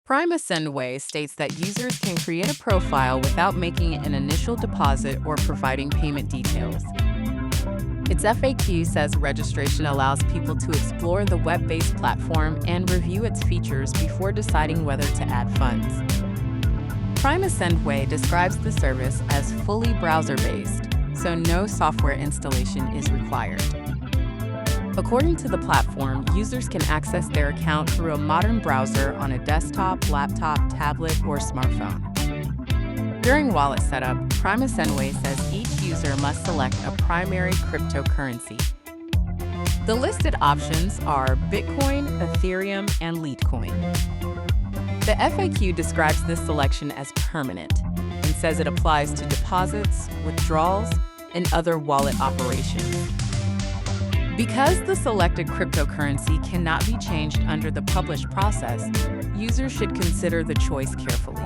PrimeAscendWay states that users can create a profile without making an initial deposit or providing payment details. Its FAQ says registration allows people to explore the web-based platform and review its features before deciding whether to add funds. PrimeAscendWay describes the service as fully browser-based, so no software installation is required. According to the platform, users can access their account through a modern browser on a desktop, laptop, tablet, or smartphone. During wallet setup, PrimeAscendWay says each user must select a primary cryptocurrency. The listed options are Bitcoin, Ethereum, and Litecoin. The FAQ describes this selection as permanent and says it applies to deposits, withdrawals, and other wallet operations. Because the selected cryptocurrency cannot be changed under the published process, users should consider the choice carefully.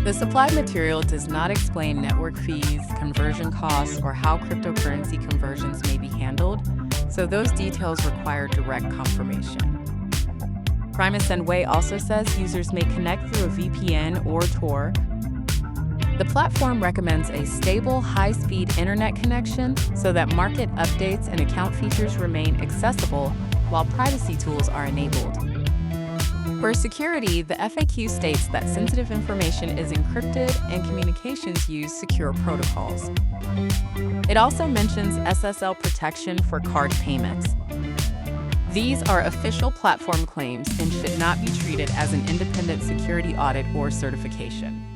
The supplied material does not explain network fees, conversion costs, or how cryptocurrency conversions may be handled, so those details require direct confirmation. PrimeAscendWay also says users may connect through a VPN or Tor. The platform recommends a stable, high-speed internet connection so that market updates and account features remain accessible while privacy tools are enabled. For security, the FAQ states that sensitive information is encrypted and communications use secure protocols. It also mentions SSL protection for card payments. These are official platform claims and should not be treated as an independent security audit or certification.